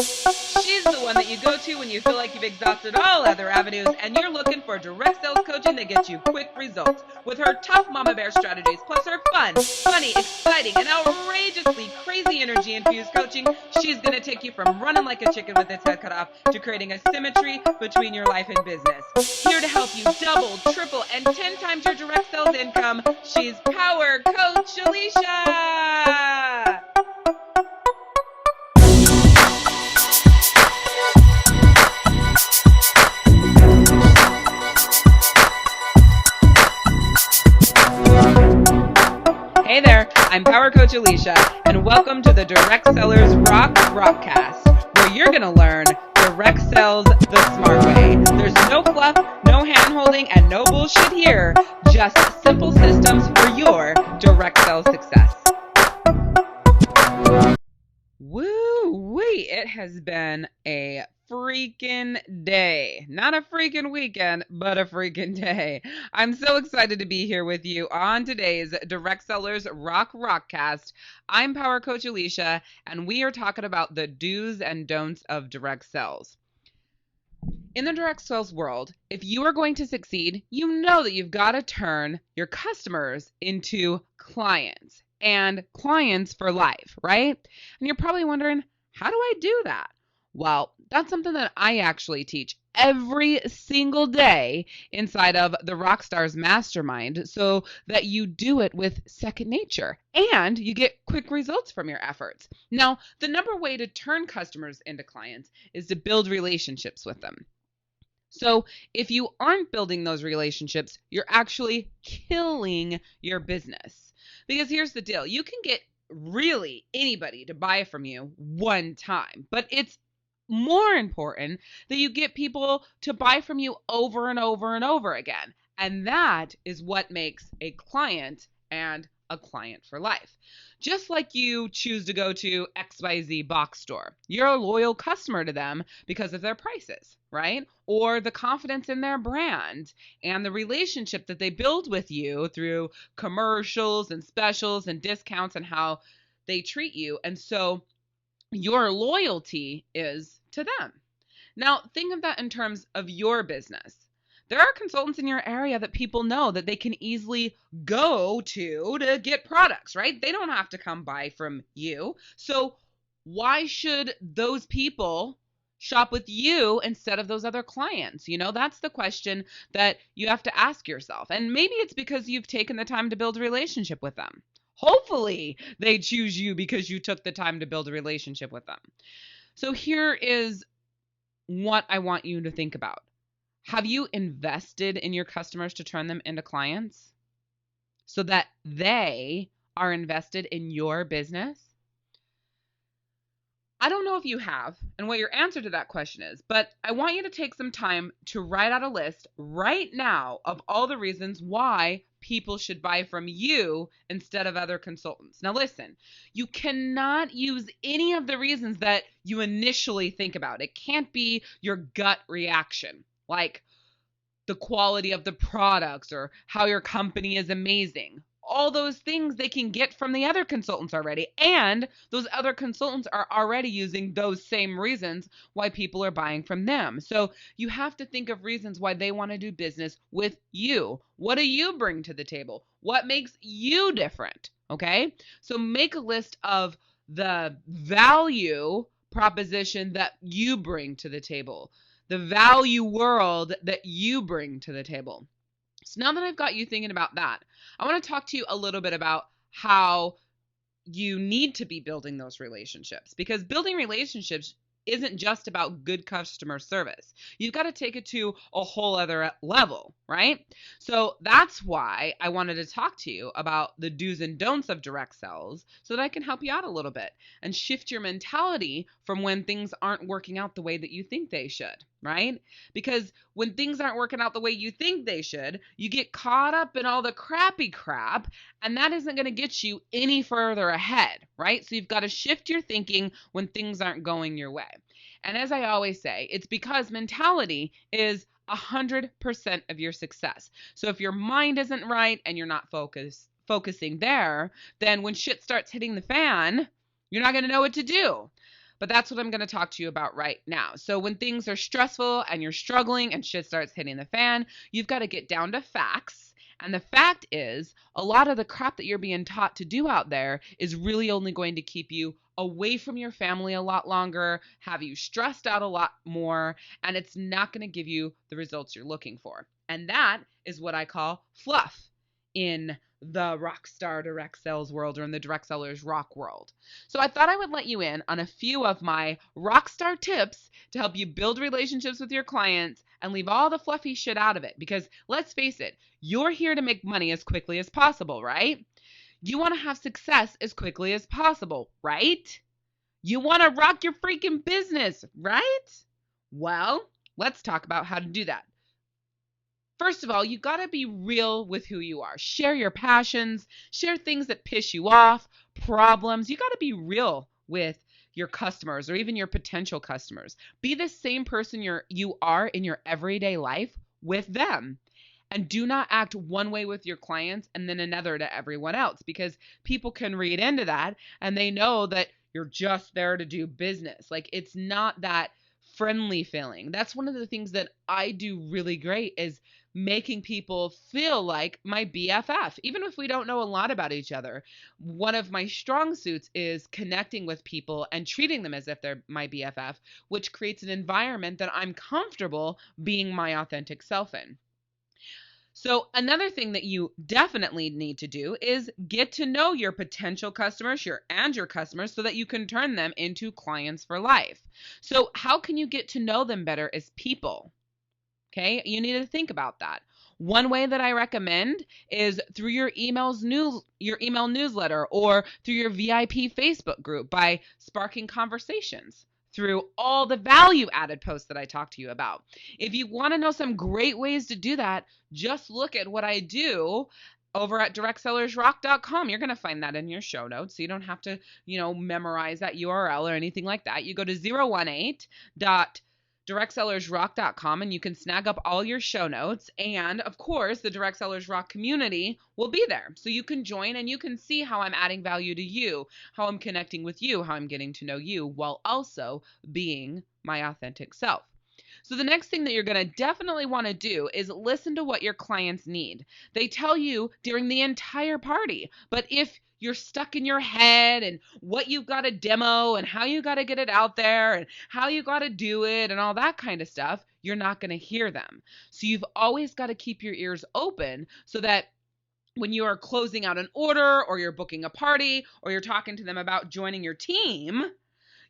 She's the one that you go to when you feel like you've exhausted all other avenues and you're looking for direct sales coaching that gets you quick results. With her tough mama bear strategies, plus her fun, funny, exciting, and outrageously crazy energy-infused coaching, she's going to take you from running like a chicken with its head cut off to creating a symmetry between your life and business. Here to help you double, triple, and 10 times your direct sales income, she's Power Coach Alishia! Hey there, I'm Power Coach Alishia, and welcome to the Direct Sellers Rockcast, where you're going to learn direct sales the smart way. There's no fluff, no hand-holding, and no bullshit here, just simple systems for your direct sales success. Woo-wee, it has been a freaking day. Not a freaking weekend, but a freaking day. I'm so excited to be here with you on today's Direct Sellers Rockcast. I'm Power Coach Alishia, and we are talking about the do's and don'ts of direct sales. In the direct sales world, if you are going to succeed, you know that you've got to turn your customers into clients, and clients for life, right? And you're probably wondering, how do I do that? Well, that's something that I actually teach every single day inside of the Rockstars Mastermind so that you do it with second nature and you get quick results from your efforts. Now, the number way to turn customers into clients is to build relationships with them. So if you aren't building those relationships, you're actually killing your business. Because here's the deal. You can get really anybody to buy from you one time, but it's more important that you get people to buy from you over and over and over again. And that is what makes a client and a client for life. Just like you choose to go to XYZ box store, you're a loyal customer to them because of their prices, right? Or the confidence in their brand and the relationship that they build with you through commercials and specials and discounts and how they treat you. And so your loyalty is to them. Now, think of that in terms of your business. There are consultants in your area that people know that they can easily go to get products, right? They don't have to come buy from you. So why should those people shop with you instead of those other clients? You know, that's the question that you have to ask yourself. And maybe it's because you've taken the time to build a relationship with them. Hopefully they choose you because you took the time to build a relationship with them. So here is what I want you to think about. Have you invested in your customers to turn them into clients so that they are invested in your business? I don't know if you have and what your answer to that question is, but I want you to take some time to write out a list right now of all the reasons why people should buy from you instead of other consultants. Now listen, you cannot use any of the reasons that you initially think about. It can't be your gut reaction, like the quality of the products or how your company is amazing. All those things they can get from the other consultants already. And those other consultants are already using those same reasons why people are buying from them. So you have to think of reasons why they want to do business with you. What do you bring to the table? What makes you different? Okay? So make a list of the value proposition that you bring to the table, the value world that you bring to the table. So now that I've got you thinking about that, I want to talk to you a little bit about how you need to be building those relationships, because building relationships isn't just about good customer service. You've got to take it to a whole other level, right? So that's why I wanted to talk to you about the do's and don'ts of direct sales so that I can help you out a little bit and shift your mentality from when things aren't working out the way that you think they should, right? Because when things aren't working out the way you think they should, you get caught up in all the crappy crap, and that isn't going to get you any further ahead, right? So you've got to shift your thinking when things aren't going your way. And as I always say, it's because mentality is 100% of your success. So if your mind isn't right and you're not focusing there, then when shit starts hitting the fan, you're not going to know what to do. But that's what I'm going to talk to you about right now. So when things are stressful and you're struggling and shit starts hitting the fan, you've got to get down to facts. And the fact is, a lot of the crap that you're being taught to do out there is really only going to keep you away from your family a lot longer, have you stressed out a lot more, and it's not going to give you the results you're looking for. And that is what I call fluff in the rockstar direct sales world, or in the direct sellers rock world. So I thought I would let you in on a few of my rockstar tips to help you build relationships with your clients and leave all the fluffy shit out of it. Because let's face it, you're here to make money as quickly as possible, right? You want to have success as quickly as possible, right? You want to rock your freaking business, right? Well, let's talk about how to do that. First of all, you got to be real with who you are. Share your passions, share things that piss you off, problems. You got to be real with your customers or even your potential customers. Be the same person you are in your everyday life with them. And do not act one way with your clients and then another to everyone else, because people can read into that and they know that you're just there to do business. Like, it's not that friendly feeling. That's one of the things that I do really great, is making people feel like my BFF, even if we don't know a lot about each other. One of my strong suits is connecting with people and treating them as if they're my BFF, which creates an environment that I'm comfortable being my authentic self in. So another thing that you definitely need to do is get to know your potential customers, your customers, so that you can turn them into clients for life. So how can you get to know them better as people? Okay, you need to think about that. One way that I recommend is through your email newsletter, or through your VIP Facebook group, by sparking conversations through all the value added posts that I talked to you about. If you want to know some great ways to do that, just look at what I do over at directsellersrock.com. You're going to find that in your show notes, so you don't have to, memorize that URL or anything like that. You go to 018.directsellersrock.com and you can snag up all your show notes. And of course, the Direct Sellers Rock community will be there. So you can join and you can see how I'm adding value to you, how I'm connecting with you, how I'm getting to know you, while also being my authentic self. So the next thing that you're going to definitely want to do is listen to what your clients need. They tell you during the entire party, but if you're stuck in your head and what you've got to demo and how you got to get it out there and how you got to do it and all that kind of stuff, you're not going to hear them. So you've always got to keep your ears open, so that when you are closing out an order, or you're booking a party, or you're talking to them about joining your team,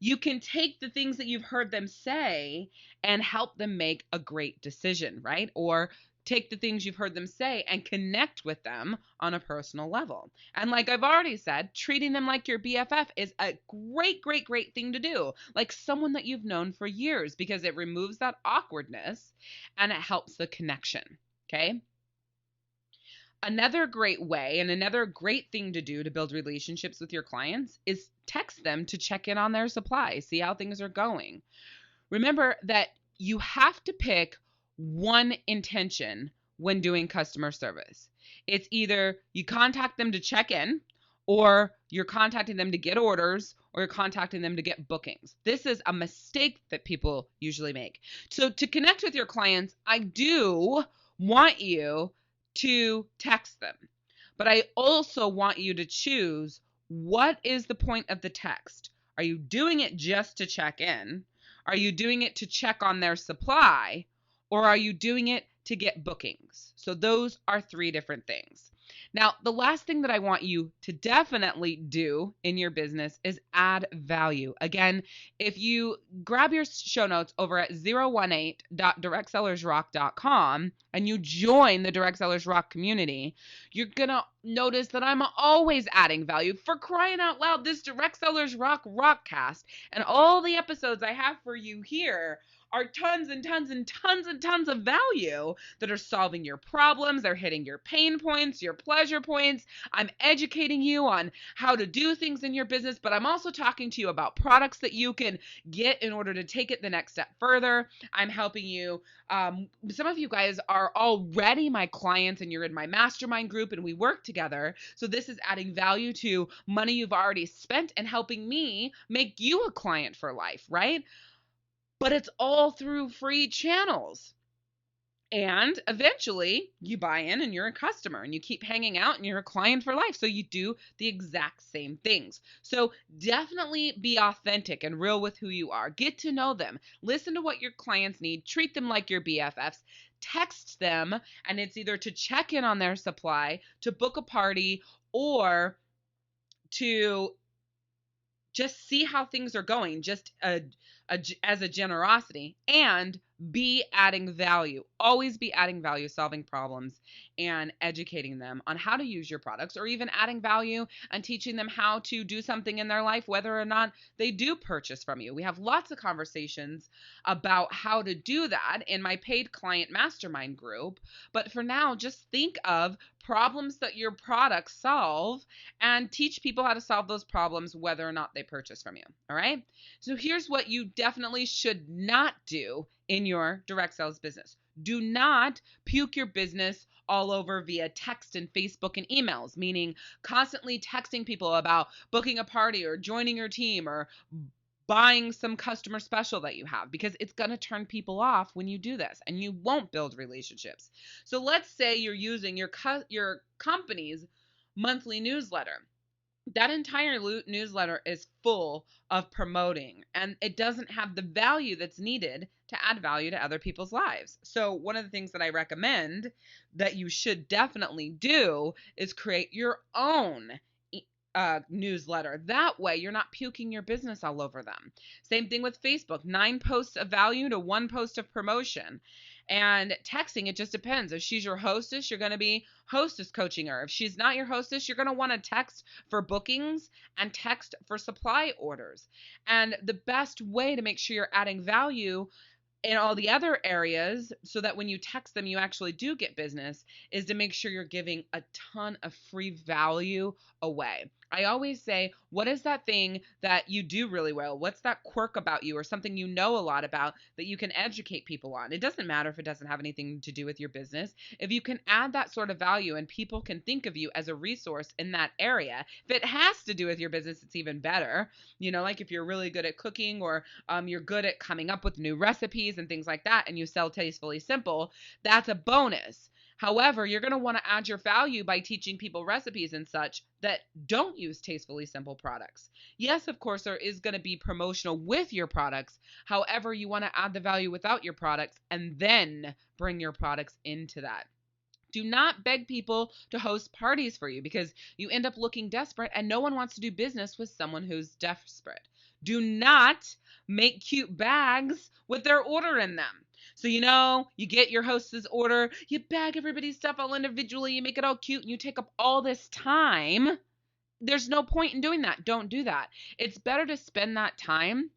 you can take the things that you've heard them say and help them make a great decision, right? Or take the things you've heard them say and connect with them on a personal level. And like I've already said, treating them like your BFF is a great, great, great thing to do. Like someone that you've known for years, because it removes that awkwardness and it helps the connection, okay? Another great way and another great thing to do to build relationships with your clients is text them to check in on their supply, see how things are going. Remember that you have to pick one intention when doing customer service. It's either you contact them to check in, or you're contacting them to get orders, or you're contacting them to get bookings. This is a mistake that people usually make. So to connect with your clients, I do want you to text them, but I also want you to choose, what is the point of the text? Are you doing it just to check in? Are you doing it to check on their supply? Or are you doing it to get bookings? So those are three different things. Now, the last thing that I want you to definitely do in your business is add value. Again, if you grab your show notes over at 018.directsellersrock.com and you join the Direct Sellers Rock community, you're going to notice that I'm always adding value. For crying out loud, this Direct Sellers Rock Rockcast and all the episodes I have for you here are tons and tons and tons and tons of value that are solving your problems. They're hitting your pain points, your pleasure points. I'm educating you on how to do things in your business, but I'm also talking to you about products that you can get in order to take it the next step further. I'm helping you. Some of you guys are already my clients and you're in my mastermind group and we work together. So this is adding value to money you've already spent and helping me make you a client for life, right? But it's all through free channels. And eventually you buy in and you're a customer and you keep hanging out and you're a client for life. So you do the exact same things. So definitely be authentic and real with who you are. Get to know them. Listen to what your clients need. Treat them like your BFFs. Text them, and it's either to check in on their supply, to book a party, or to just see how things are going, just as a generosity, and be adding value. Always be adding value, solving problems, and educating them on how to use your products, or even adding value and teaching them how to do something in their life, whether or not they do purchase from you. We have lots of conversations about how to do that in my paid client mastermind group. But for now, just think of problems that your products solve and teach people how to solve those problems, whether or not they purchase from you. All right. So here's what you definitely should not do in your direct sales business. Do not puke your business all over via text and Facebook and emails, meaning constantly texting people about booking a party or joining your team or buying some customer special that you have, because it's going to turn people off when you do this and you won't build relationships. So let's say you're using your company's monthly newsletter. That entire newsletter is full of promoting, and it doesn't have the value that's needed to add value to other people's lives. So one of the things that I recommend that you should definitely do is create your own newsletter. That way you're not puking your business all over them. Same thing with Facebook, 9 posts of value to 1 post of promotion. And texting, it just depends. If she's your hostess, you're going to be hostess coaching her. If she's not your hostess, you're going to want to text for bookings and text for supply orders. And the best way to make sure you're adding value in all the other areas, so that when you text them, you actually do get business, is to make sure you're giving a ton of free value away. I always say, what is that thing that you do really well? What's that quirk about you, or something you know a lot about that you can educate people on? It doesn't matter if it doesn't have anything to do with your business. If you can add that sort of value and people can think of you as a resource in that area, if it has to do with your business, it's even better. You know, like if you're really good at cooking, or you're good at coming up with new recipes and things like that, and you sell Tastefully Simple, that's a bonus. However, you're going to want to add your value by teaching people recipes and such that don't use Tastefully Simple products. Yes, of course, there is going to be promotional with your products. However, you want to add the value without your products and then bring your products into that. Do not beg people to host parties for you, because you end up looking desperate and no one wants to do business with someone who's desperate. Do not make cute bags with their order in them. So, you get your host's order, you bag everybody's stuff all individually, you make it all cute, and you take up all this time. There's no point in doing that. Don't do that. It's better to spend that time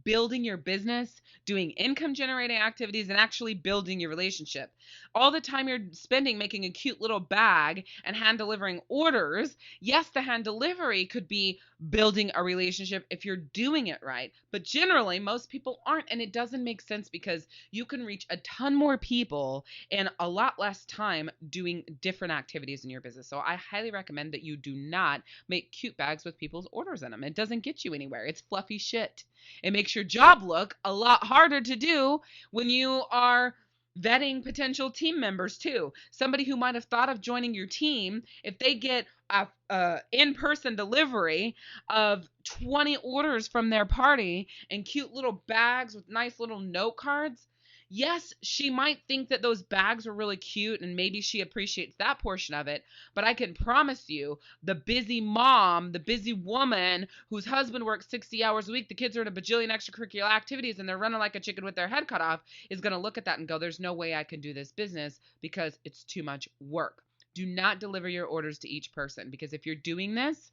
building your business, doing income generating activities, and actually building your relationship. All the time you're spending making a cute little bag and hand delivering orders, yes, the hand delivery could be building a relationship if you're doing it right. But generally, most people aren't, and it doesn't make sense, because you can reach a ton more people in a lot less time doing different activities in your business. So I highly recommend that you do not make cute bags with people's orders in them. It doesn't get you anywhere. It's fluffy shit. It makes your job look a lot harder to do when you are vetting potential team members too. Somebody who might have thought of joining your team, if they get a in-person delivery of 20 orders from their party and cute little bags with nice little note cards, yes, she might think that those bags are really cute and maybe she appreciates that portion of it. But I can promise you, the busy mom, the busy woman whose husband works 60 hours a week, the kids are in a bajillion extracurricular activities, and they're running like a chicken with their head cut off, is going to look at that and go, there's no way I can do this business because it's too much work. Do not deliver your orders to each person, because if you're doing this,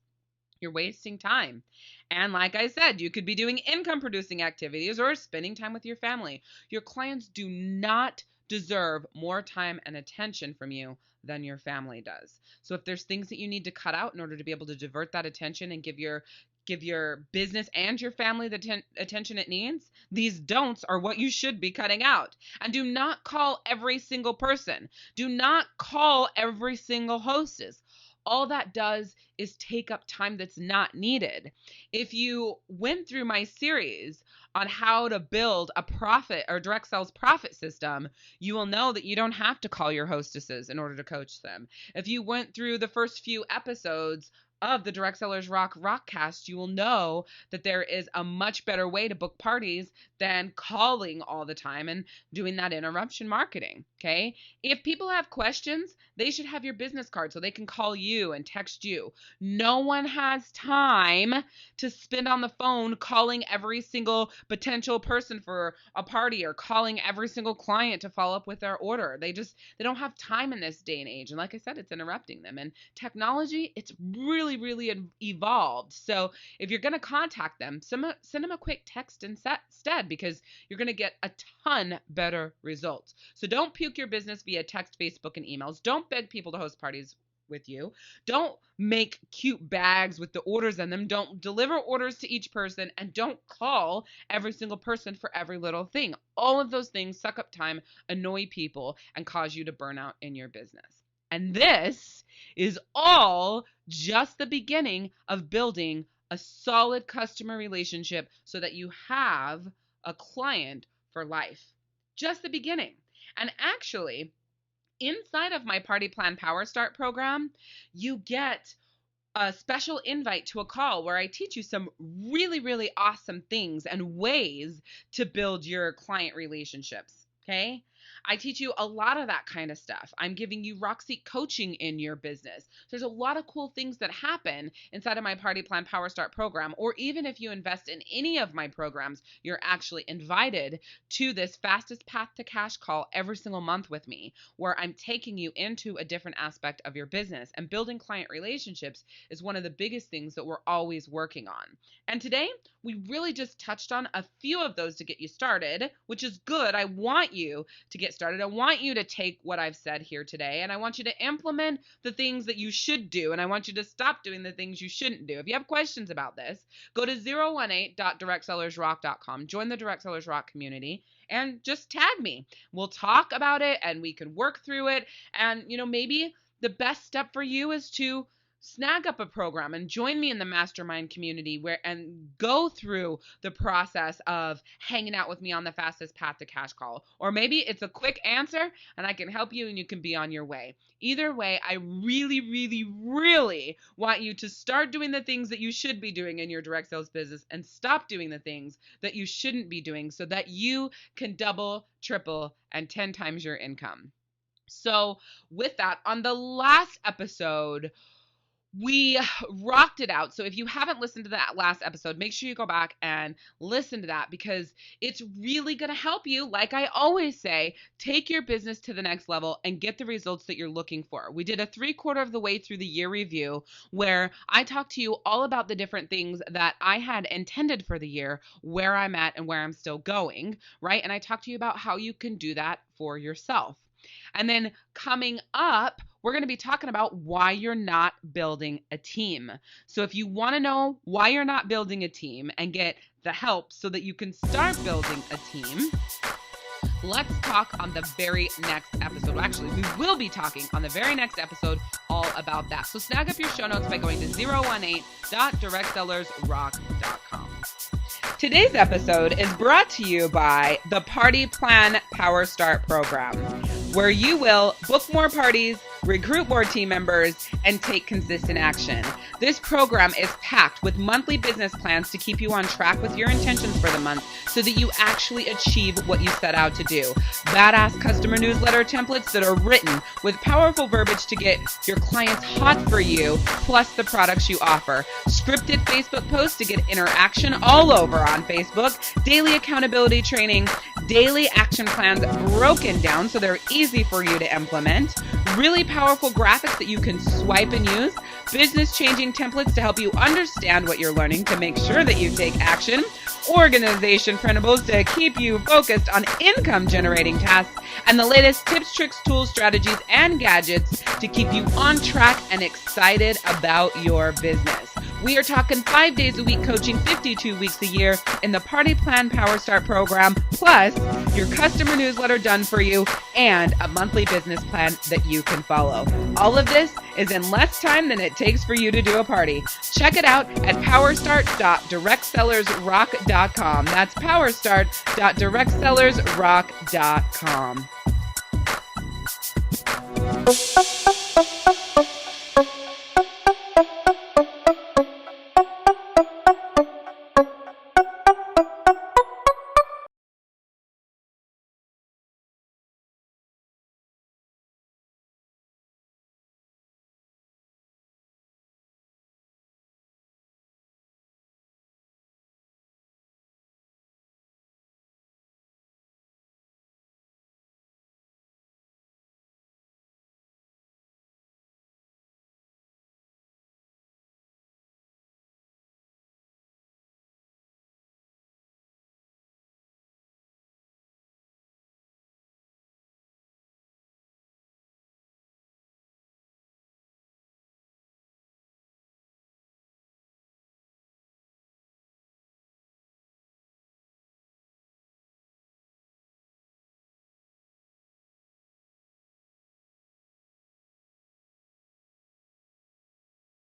you're wasting time. And like I said, you could be doing income producing activities or spending time with your family. Your clients do not deserve more time and attention from you than your family does. So if there's things that you need to cut out in order to be able to divert that attention and give your business and your family the attention it needs, these don'ts are what you should be cutting out. And do not call every single person. Do not call every single hostess. all that does is take up time that's not needed. If you went through my series on how to build a profit or direct sales profit system, you will know that you don't have to call your hostesses in order to coach them. If you went through the first few episodes of the Direct Sellers Rock Rockcast, you will know that there is a much better way to book parties than calling all the time and doing that interruption marketing, okay? If people have questions, they should have your business card so they can call you and text you. No one has time to spend on the phone calling every single potential person for a party or calling every single client to follow up with their order. They don't have time in this day and age. And like I said, it's interrupting them. And technology, it's really evolved. So if you're going to contact them, send them a quick text instead, because you're going to get a ton better results. So don't puke your business via text, Facebook, and emails. Don't beg people to host parties with you. Don't make cute bags with the orders in them. Don't deliver orders to each person, and don't call every single person for every little thing. All of those things suck up time, annoy people, and cause you to burn out in your business. And this is all just the beginning of building a solid customer relationship so that you have a client for life. Just the beginning. And actually, inside of my Party Plan Power Start program, you get a special invite to a call where I teach you some really, really awesome things and ways to build your client relationships. Okay? I teach you a lot of that kind of stuff. I'm giving you Roxy coaching in your business. There's a lot of cool things that happen inside of my Party Plan Power Start program, or even if you invest in any of my programs, you're actually invited to this fastest path to cash call every single month with me, where I'm taking you into a different aspect of your business. And building client relationships is one of the biggest things that we're always working on. And today, we really just touched on a few of those to get you started, which is good. I want you to get started. I want you to take what I've said here today, and I want you to implement the things that you should do, and I want you to stop doing the things you shouldn't do. If you have questions about this, go to 018.directsellersrock.com, join the Direct Sellers Rock community, and just tag me. We'll talk about it, and we can work through it, and maybe the best step for you is to snag up a program and join me in the mastermind community and go through the process of hanging out with me on the fastest path to cash call. Or maybe it's a quick answer and I can help you and you can be on your way. Either way, I really, really, really want you to start doing the things that you should be doing in your direct sales business and stop doing the things that you shouldn't be doing so that you can double, triple, and 10 times your income. So with that, on the last episode, we rocked it out. So if you haven't listened to that last episode, make sure you go back and listen to that, because it's really going to help you, like I always say, take your business to the next level and get the results that you're looking for. We did a 3/4 of the way through the year review where I talked to you all about the different things that I had intended for the year, where I'm at and where I'm still going, right? And I talked to you about how you can do that for yourself. And then coming up, we're going to be talking about why you're not building a team. So if you want to know why you're not building a team and get the help so that you can start building a team, let's talk on the very next episode. Well, actually, we will be talking on the very next episode all about that. So snag up your show notes by going to 018.directsellersrock.com. Today's episode is brought to you by the Party Plan Power Start program, where you will book more parties, recruit more team members, and take consistent action. This program is packed with monthly business plans to keep you on track with your intentions for the month so that you actually achieve what you set out to do. Badass customer newsletter templates that are written with powerful verbiage to get your clients hot for you, plus the products you offer. Scripted Facebook posts to get interaction all over on Facebook. Daily accountability training. Daily action plans broken down so they're easy for you to implement. Really powerful graphics that you can swipe and use. Business-changing templates to help you understand what you're learning to make sure that you take action. Organization printables to keep you focused on income-generating tasks. And the latest tips, tricks, tools, strategies, and gadgets to keep you on track and excited about your business. We are talking 5 days a week coaching, 52 weeks a year in the Party Plan Power Start program, plus your customer newsletter done for you and a monthly business plan that you can follow. All of this is in less time than it takes for you to do a party. Check it out at powerstart.directsellersrock.com. That's powerstart.directsellersrock.com.